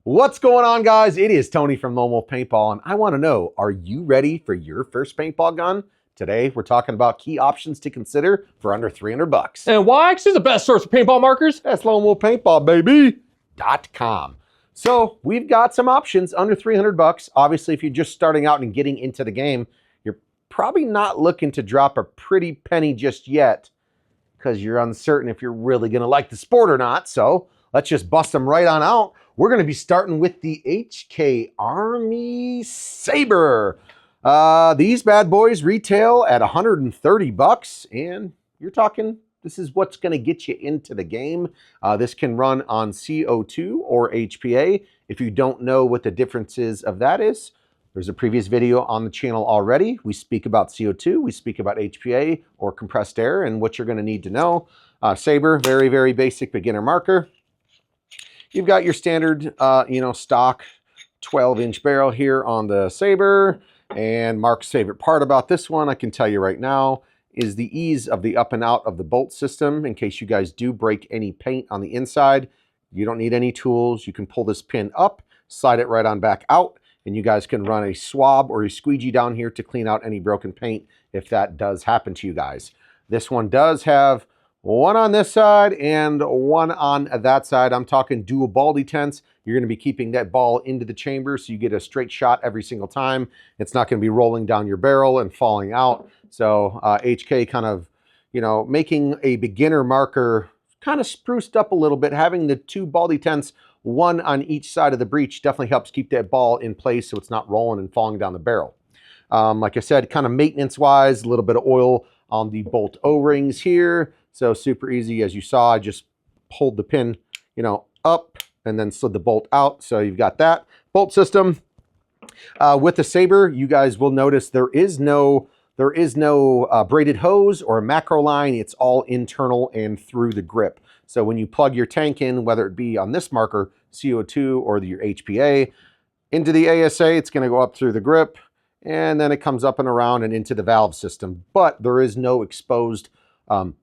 What's going on, guys? It is Tony from Lone Wolf Paintball, and I want to know, are you ready for your first paintball gun? Today, we're talking about key options to consider for under 300 bucks. And Wax is the best source of paintball markers. That's Lone Wolf Paintball, baby.com. So we've got some options under 300 bucks. Obviously, if you're just starting out and getting into the game, you're probably not looking to drop a pretty penny just yet because you're uncertain if you're really going to like the sport or not. So let's just bust them right on out. We're going to be starting with the HK Army Saber. These bad boys retail at 130 bucks, and you're talking, this is what's going to get you into the game. This can run on CO2 or HPA. If you don't know what the differences of that is, there's a previous video on the channel already. We speak about CO2, we speak about HPA or compressed air, and what you're going to need to know. Saber, very, very basic beginner marker. You've got your standard, stock 12-inch barrel here on the Saber. And Mark's favorite part about this one, I can tell you right now, is the ease of the up and out of the bolt system. In case you guys do break any paint on the inside, you don't need any tools. You can pull this pin up, slide it right on back out, and you guys can run a swab or a squeegee down here to clean out any broken paint if that does happen to you guys. This one does have one on this side and one on that side. I'm talking dual ball detents. You're going to be keeping that ball into the chamber so you get a straight shot every single time. It's not going to be rolling down your barrel and falling out. So HK kind of, making a beginner marker kind of spruced up a little bit. Having the two ball detents, one on each side of the breech, definitely helps keep that ball in place so it's not rolling and falling down the barrel. Like I said, kind of maintenance-wise, a little bit of oil on the bolt O-rings here. So super easy. As you saw, I just pulled the pin, up and then slid the bolt out. So you've got that bolt system. With the Saber, you guys will notice there is no braided hose or a macro line. It's all internal and through the grip. So when you plug your tank in, whether it be on this marker, CO2 or your HPA, into the ASA, it's going to go up through the grip, and then it comes up and around and into the valve system. But there is no exposed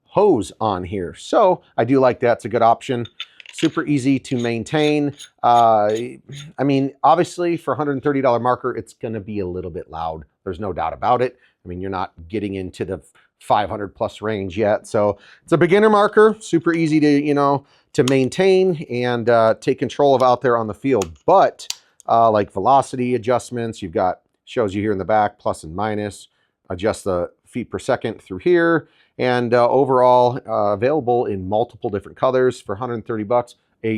hose on here. So I do like that. It's a good option. Super easy to maintain. I mean, obviously for $130 marker, it's going to be a little bit loud. There's no doubt about it. I mean, you're not getting into the 500 plus range yet. So it's a beginner marker, super easy to, to maintain and take control of out there on the field. But like velocity adjustments, you've got, shows you here in the back, plus and minus, adjust the feet per second through here. And overall available in multiple different colors for 130 bucks.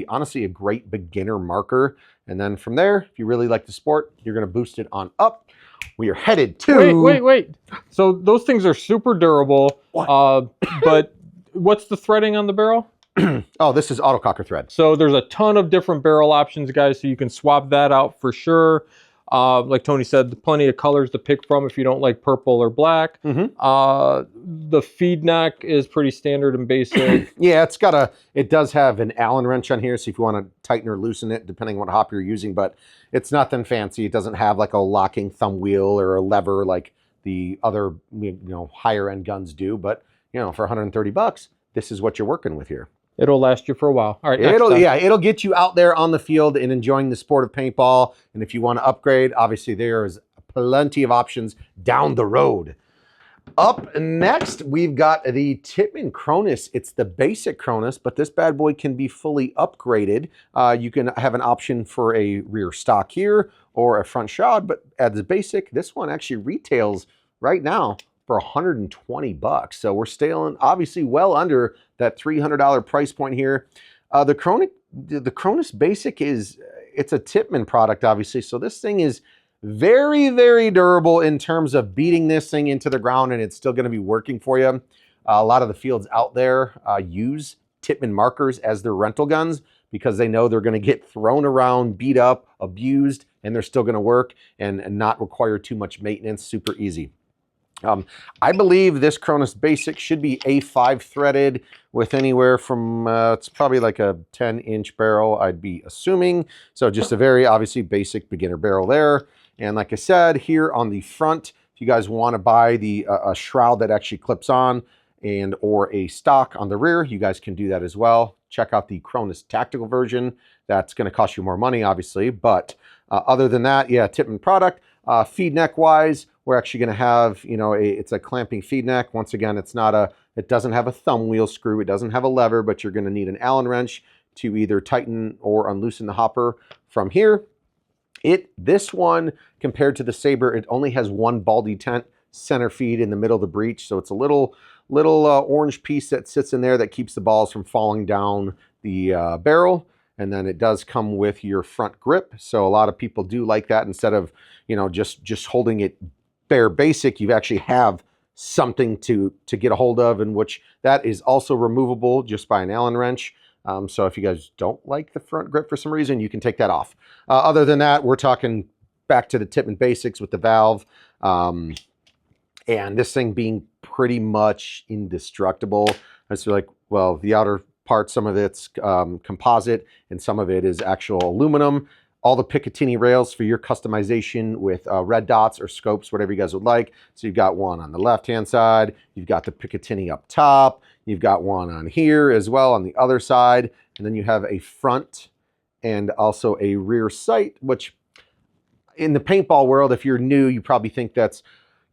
Honestly, a great beginner marker. And then from there, if you really like the sport, you're going to boost it on up. We are headed to... Wait. So those things are super durable. But what's the threading on the barrel? Oh, this is autococker thread. So there's a ton of different barrel options, guys. So you can swap that out for sure. Like Tony said, plenty of colors to pick from if you don't like purple or black. The feed neck is pretty standard and basic. Yeah, it does have an Allen wrench on here, so if you want to tighten or loosen it, depending on what hop you're using, but it's nothing fancy. It doesn't have like a locking thumb wheel or a lever like the other, higher end guns do. But, for 130 bucks, this is what you're working with here. It'll last you for a while. All right. It'll get you out there on the field and enjoying the sport of paintball. And if you want to upgrade, obviously there is plenty of options down the road. Up next, we've got the Titman Cronis. It's the basic Cronis, but this bad boy can be fully upgraded. You can have an option for a rear stock here or a front shot, but as the basic, this one actually retails right now for 120 bucks. So we're staying obviously well under that $300 price point here. The Cronis Basic it's a Titman product, obviously. So this thing is very, very durable in terms of beating this thing into the ground, and it's still going to be working for you. A lot of the fields out there use Titman markers as their rental guns because they know they're going to get thrown around, beat up, abused, and they're still going to work and not require too much maintenance. Super easy. I believe this Cronis Basic should be A5 threaded with anywhere from, it's probably like a 10-inch barrel, I'd be assuming. So just a very obviously basic beginner barrel there. And like I said, here on the front, if you guys want to buy the a shroud that actually clips on or a stock on the rear, you guys can do that as well. Check out the Cronis tactical version. that's going to cost you more money, obviously. But other than that, yeah, Titman product. Feed neck wise, we're actually going to have, you know, it's a clamping feed neck. Once again, it doesn't have a thumb wheel screw. It doesn't have a lever, but you're going to need an Allen wrench to either tighten or unloosen the hopper from here. This one, compared to the Saber, it only has one baldy tent center feed in the middle of the breech. So it's a little orange piece that sits in there that keeps the balls from falling down the barrel. And then it does come with your front grip. So a lot of people do like that. Instead of, you know, just holding it bare basic, you actually have something to get a hold of, and which that is also removable just by an Allen wrench. So if you guys don't like the front grip for some reason, you can take that off. Other than that, we're talking back to the Titman basics with the valve. And this thing being pretty much indestructible. I was like, well, the outer part, some of it's composite and some of it is actual aluminum. All the Picatinny rails for your customization with red dots or scopes, whatever you guys would like. So you've got one on the left-hand side. You've got the Picatinny up top. You've got one on here as well on the other side. And then you have a front and also a rear sight, which in the paintball world, if you're new, you probably think that's,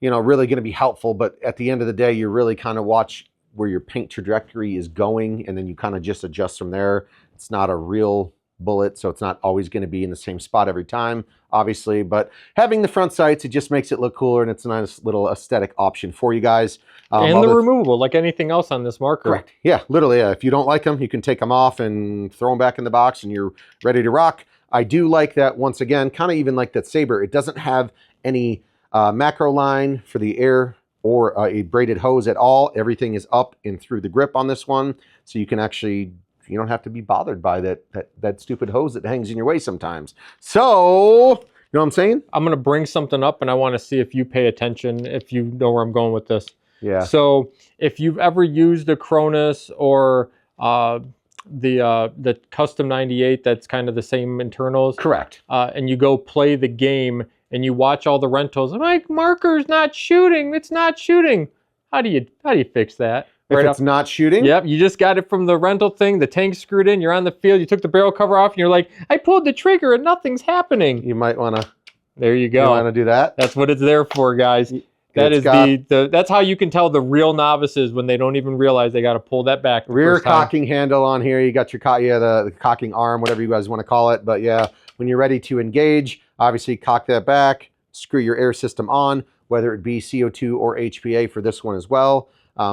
you know, really going to be helpful. But at the end of the day, you really kind of watch where your paint trajectory is going, and then you kind of just adjust from there. It's not a real bullet, so it's not always going to be in the same spot every time, obviously. But having the front sights, it just makes it look cooler, and it's a nice little aesthetic option for you guys. And they're removable, like anything else on this marker. Correct. Yeah, literally. Yeah. If you don't like them, you can take them off and throw them back in the box, and you're ready to rock. I do like that, once again, kind of even like that Saber. It doesn't have any macro line for the air or a braided hose at all. Everything is up and through the grip on this one, so you can actually, you don't have to be bothered by that stupid hose that hangs in your way sometimes. So, you know what I'm saying? I'm going to bring something up, and I want to see if you pay attention, if you know where I'm going with this. Yeah. So if you've ever used a Cronis or the Custom 98, that's kind of the same internals. Correct. And you go play the game and you watch all the rentals. I'm like, marker's not shooting. It's not shooting. How do you fix that? If it's not shooting? Yep, you just got it from the rental thing. The tank's screwed in. You're on the field. You took the barrel cover off, and you're like, I pulled the trigger, and nothing's happening. You might want to. There you go. You want to do that? That's what it's there for, guys. That's how you can tell the real novices when they don't even realize they got to pull that back. Rear cocking handle on here. You got your the cocking arm, whatever you guys want to call it. But yeah, when you're ready to engage, obviously cock that back, screw your air system on, whether it be CO2 or HPA for this one as well.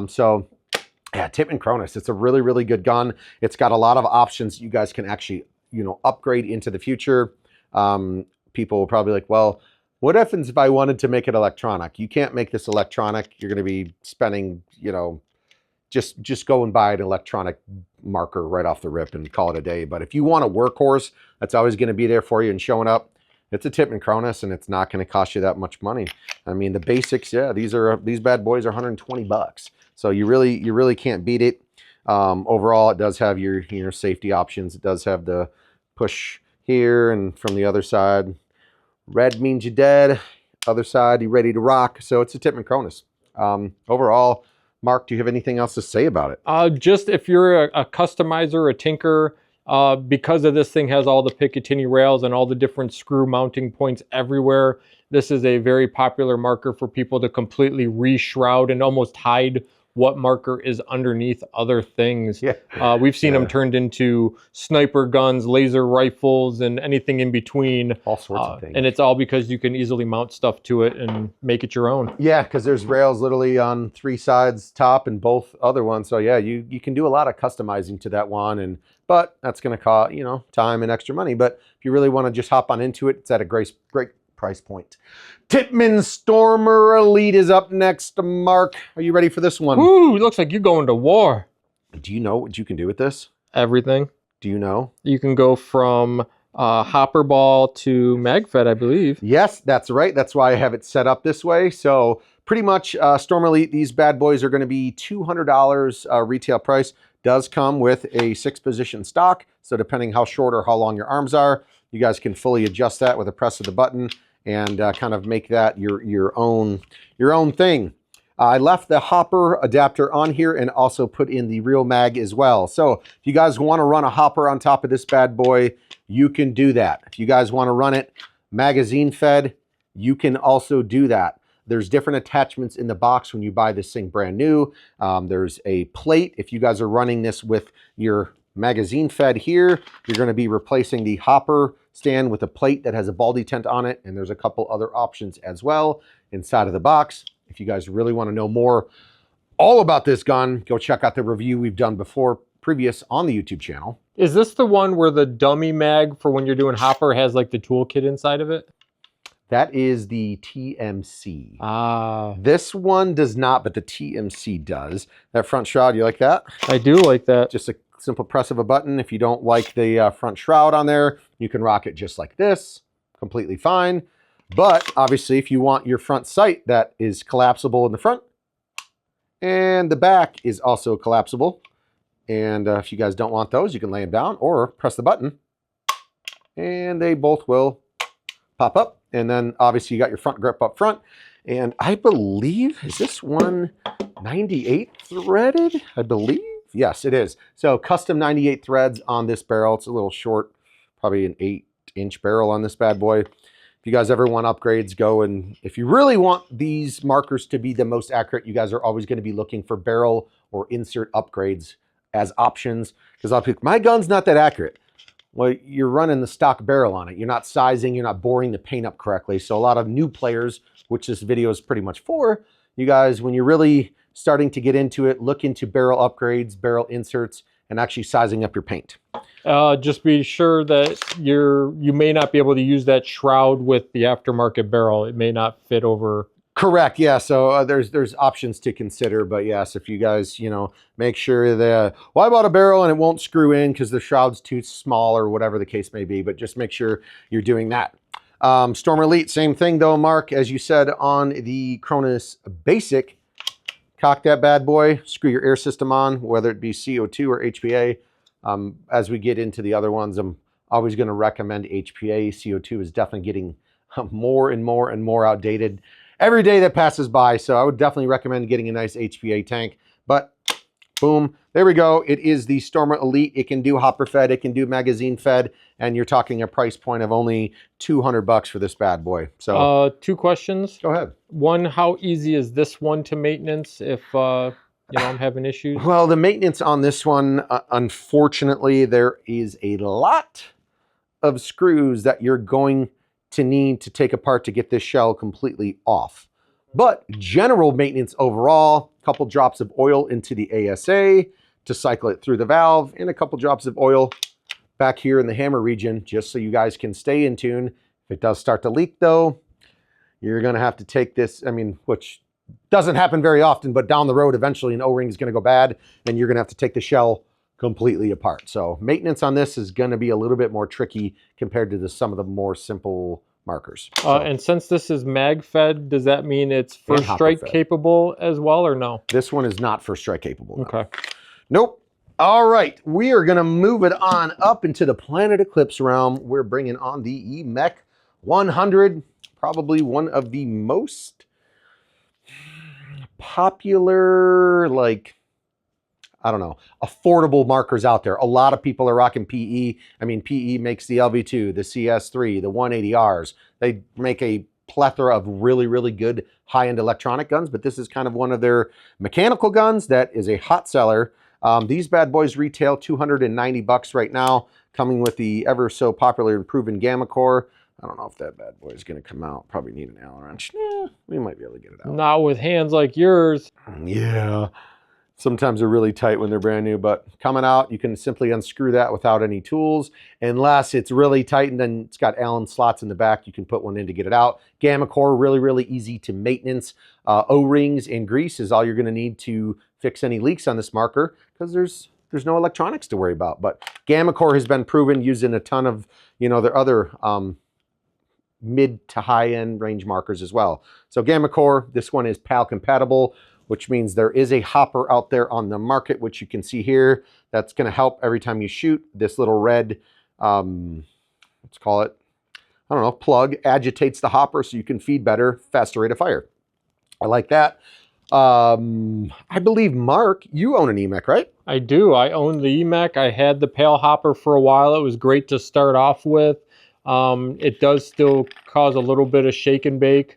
So yeah, Titman Cronis, it's a really, really good gun. It's got a lot of options you guys can actually, you know, upgrade into the future. People will probably like, well, what happens if I wanted to make it electronic? You can't make this electronic. You're going to be spending, you know, just go and buy an electronic marker right off the rip and call it a day. But if you want a workhorse that's always going to be there for you and showing up, it's a Titman Cronis, and it's not going to cost you that much money. I mean, the basics, yeah, these bad boys are 120 bucks. So you really can't beat it. Overall, it does have your safety options. It does have the push here, and from the other side, red means you're dead. Other side, you're ready to rock. So it's a Titman Cronis. Overall, Mark, do you have anything else to say about it? Just if you're a customizer, a tinker, because of this thing has all the Picatinny rails and all the different screw mounting points everywhere, this is a very popular marker for people to completely re-shroud and almost hide what marker is underneath other things. Yeah. We've seen them turned into sniper guns, laser rifles, and anything in between. All sorts of things. And it's all because you can easily mount stuff to it and make it your own. Yeah, because there's rails literally on 3 sides top and both other ones. So yeah, you can do a lot of customizing to that one, but that's going to cost, you know, time and extra money. But if you really want to just hop on into it, it's at a great price point. Titman Stormer Elite is up next. Mark, are you ready for this one? Ooh, it looks like you're going to war. Do you know what you can do with this? Everything. Do you know? You can go from hopper ball to MagFed, I believe. Yes, that's right. That's why I have it set up this way. So pretty much Storm Elite, these bad boys are going to be $200 retail price. Does come with a 6-position stock. So depending how short or how long your arms are, you guys can fully adjust that with a press of the button and kind of make that your own thing. I left the hopper adapter on here and also put in the real mag as well. So if you guys want to run a hopper on top of this bad boy, you can do that. If you guys want to run it magazine fed, you can also do that. There's different attachments in the box when you buy this thing brand new. There's a plate. If you guys are running this with your magazine fed here, you're going to be replacing the hopper stand with a plate that has a baldy tent on it. And there's a couple other options as well inside of the box. If you guys really want to know more all about this gun, go check out the review we've done previous on the YouTube channel. Is this the one where the dummy mag for when you're doing hopper has like the toolkit inside of it? That is the TMC. Ah. This one does not, but the TMC does. That front shroud, you like that? I do like that. Just a simple press of a button. If you don't like the front shroud on there, you can rock it just like this. Completely fine. But obviously, if you want your front sight that is collapsible in the front, and the back is also collapsible. And if you guys don't want those, you can lay them down or press the button. And they both will pop up. And then obviously you got your front grip up front. And I believe, is this one 98 threaded? I believe. Yes, it is. So custom 98 threads on this barrel. It's a little short, probably an 8-inch barrel on this bad boy. If you guys ever want upgrades, go, and if you really want these markers to be the most accurate, you guys are always going to be looking for barrel or insert upgrades as options. Because a lot of people, my gun's not that accurate. Well, you're running the stock barrel on it. You're not sizing, you're not boring the paint up correctly. So a lot of new players, which this video is pretty much for, you guys, when you're really starting to get into it, look into barrel upgrades, barrel inserts, and actually sizing up your paint. Just be sure that you may not be able to use that shroud with the aftermarket barrel. It may not fit over. Correct. Yeah. So there's options to consider, but yes, if you guys, make sure that, well, I bought a barrel and it won't screw in because the shroud's too small or whatever the case may be, but just make sure you're doing that. Storm Elite, same thing though, Mark, as you said on the Cronis Basic. Cock that bad boy, screw your air system on, whether it be CO2 or HPA. As we get into the other ones, I'm always going to recommend HPA. CO2 is definitely getting more and more and more outdated every day that passes by. So I would definitely recommend getting a nice HPA tank. But boom, there we go. It is the Stormer Elite. It can do hopper fed, it can do magazine fed, and you're talking a price point of only $200 for this bad boy. So 2 questions. Go ahead. One, how easy is this one to maintenance if I'm having issues? Well, the maintenance on this one, unfortunately, there is a lot of screws that you're going to need to take apart to get this shell completely off. But general maintenance overall, a couple drops of oil into the ASA to cycle it through the valve, and a couple drops of oil back here in the hammer region, just so you guys can stay in tune. If it does start to leak though, you're gonna have to take this, which doesn't happen very often, but down the road, eventually an O-ring is gonna go bad and you're gonna have to take the shell completely apart. So maintenance on this is gonna be a little bit more tricky compared to some of the more simple markers. And since this is mag fed, does that mean it's first strike capable as well, or no? This one is not first strike capable. No. Okay. Nope. All right, we are gonna move it on up into the Planet Eclipse realm. We're bringing on the EMEC 100, probably one of the most popular, affordable markers out there. A lot of people are rocking PE. PE makes the LV2, the CS3, the 180Rs. They make a plethora of really, really good high-end electronic guns, but this is kind of one of their mechanical guns that is a hot seller. These bad boys retail $290 right now, coming with the ever so popular and proven Gamma Core. I don't know if that bad boy is going to come out. Probably need an Allen wrench. We might be able to get it out. Not with hands like yours. Yeah. Sometimes they're really tight when they're brand new, but coming out, you can simply unscrew that without any tools. Unless it's really tight and then it's got Allen slots in the back, you can put one in to get it out. Gamma Core, really, really easy to maintenance. O-rings and grease is all you're going to need to fix any leaks on this marker, because there's no electronics to worry about. But Gamma Core has been proven using a ton of, their other mid to high end range markers as well. So Gamma Core, this one is PAL compatible, which means there is a hopper out there on the market, which you can see here. That's going to help every time you shoot. This little red, let's call it, plug agitates the hopper so you can feed better, faster rate of fire. I like that. I believe, Mark, you own an EMAC, right? I do. I own the EMAC. I had the pail hopper for a while. It was great to start off with. It does still cause a little bit of shake and bake.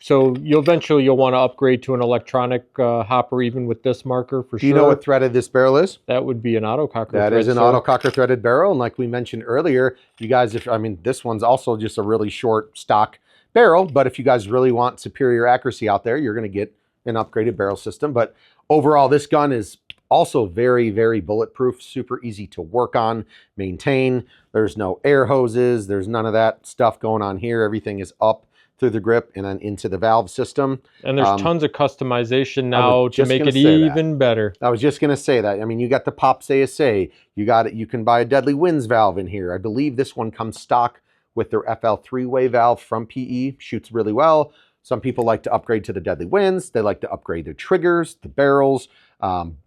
So you'll want to upgrade to an electronic hopper even with this marker for sure. Do you know what threaded this barrel is? That would be an autococker That thread, is an autococker threaded barrel. And like we mentioned earlier, you guys, this one's also just a really short stock barrel. But if you guys really want superior accuracy out there, you're going to get an upgraded barrel system. But overall, this gun is also very, very bulletproof, super easy to work on, maintain. There's no air hoses. There's none of that stuff going on here. Everything is up through the grip and then into the valve system. And there's tons of customization now to make it even better. I was just going to say that. I mean, you got the Pops ASA. You can buy a Deadly Winds valve in here. I believe this one comes stock with their FL 3-way valve from PE. Shoots really well. Some people like to upgrade to the Deadly Winds. They like to upgrade their triggers, the barrels.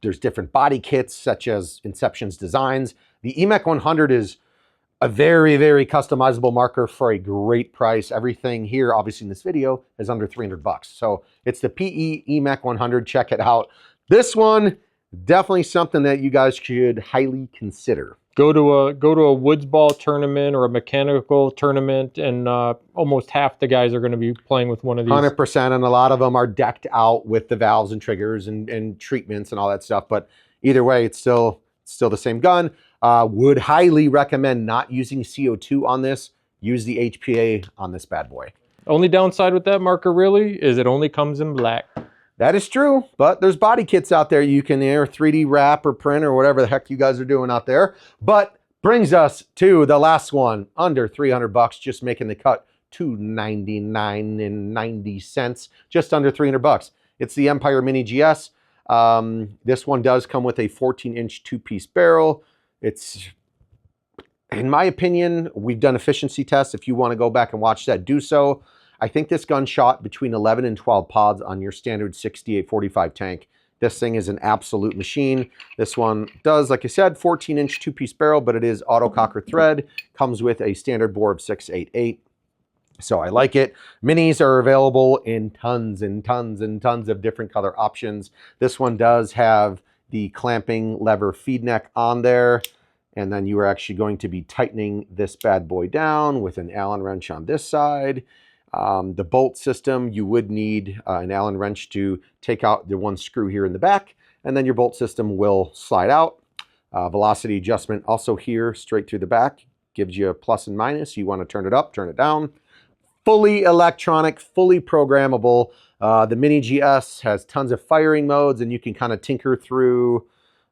There's different body kits such as Inception's designs. The EMAC 100 is a very, very customizable marker for a great price. Everything here, obviously in this video, is under 300 bucks. So it's the PE EMAC 100. Check it out. This one, definitely something that you guys should highly consider. Go to a woods ball tournament or a mechanical tournament, and almost half the guys are going to be playing with one of these. 100%, and a lot of them are decked out with the valves and triggers and treatments and all that stuff. But either way, it's still the same gun. Would highly recommend not using CO2 on this. Use the HPA on this bad boy. Only downside with that marker really is it only comes in black. That is true, but there's body kits out there you can 3D wrap or print or whatever the heck you guys are doing out there. But brings us to the last one, under 300 bucks, just making the cut, $299.90, just under 300 bucks. It's the Empire Mini GS. This one does come with a 14-inch two-piece barrel. It's, in my opinion, we've done efficiency tests. If you want to go back and watch that, do so. I think this gun shot between 11 and 12 pods on your standard 68-45 tank. This thing is an absolute machine. This one does, like I said, 14-inch two-piece barrel, but it is autococker thread. Comes with a standard bore of 6.88. So I like it. Minis are available in tons and tons and tons of different color options. This one does have the clamping lever feed neck on there. And then you are actually going to be tightening this bad boy down with an Allen wrench on this side. The bolt system, you would need an Allen wrench to take out the one screw here in the back, and then your bolt system will slide out. Velocity adjustment also here, straight through the back, gives you a plus and minus. You want to turn it up, turn it down. Fully electronic, fully programmable. The Mini GS has tons of firing modes, and you can kind of tinker through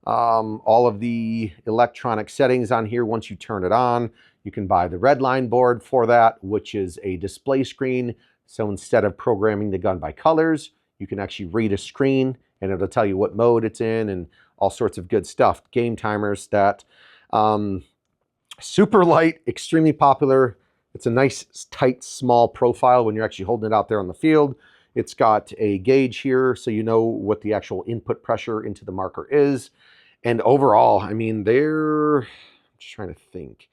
all of the electronic settings on here once you turn it on. You can buy the red line board for that, which is a display screen. So instead of programming the gun by colors, you can actually read a screen and it'll tell you what mode it's in and all sorts of good stuff. Game timers, that. Super light, extremely popular. It's a nice, tight, small profile when you're actually holding it out there on the field. It's got a gauge here so you know what the actual input pressure into the marker is. And overall, I mean, I'm just trying to think.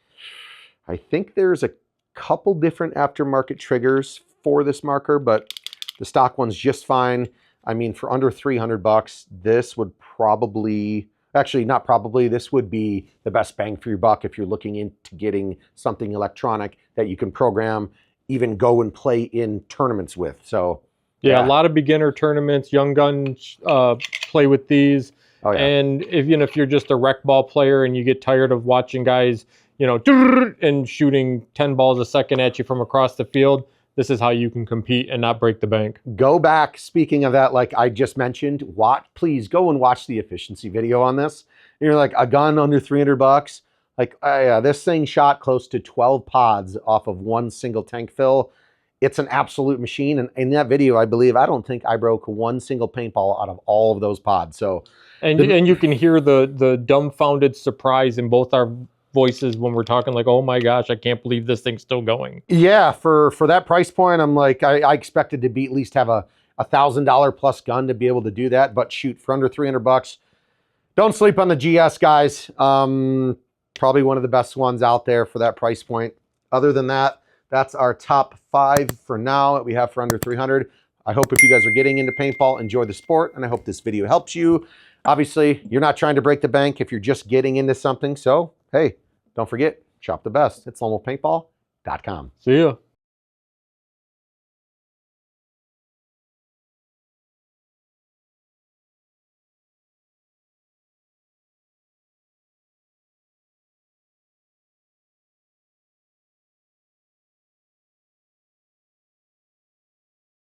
I think there's a couple different aftermarket triggers for this marker, but the stock one's just fine. I mean, for under 300 bucks, this would probably, actually not probably, this would be the best bang for your buck if you're looking into getting something electronic that you can program, even go and play in tournaments with. So yeah, a lot of beginner tournaments, young guns play with these. Oh, yeah. And if you're just a rec ball player and you get tired of watching guys, and shooting 10 balls a second at you from across the field, this is how you can compete and not break the bank. Go back, speaking of that, like I just mentioned, please go and watch the efficiency video on this. And you're like, a gun under 300 bucks? Like, this thing shot close to 12 pods off of one single tank fill. It's an absolute machine. And in that video, I don't think I broke one single paintball out of all of those pods. So, and you can hear the dumbfounded surprise in both our voices when we're talking, like, oh my gosh, I can't believe this thing's still going. Yeah, for that price point, I'm like, I expected to at least have a $1,000 plus gun to be able to do that. But shoot, for under 300 bucks, don't sleep on the GS, guys. Probably one of the best ones out there for that price point. Other than that, that's our top 5 for now that we have for under 300. I hope if you guys are getting into paintball, enjoy the sport, and I hope this video helps you. Obviously, you're not trying to break the bank if you're just getting into something. So, hey, don't forget, shop the best. It's longwolfpaintball.com. See ya.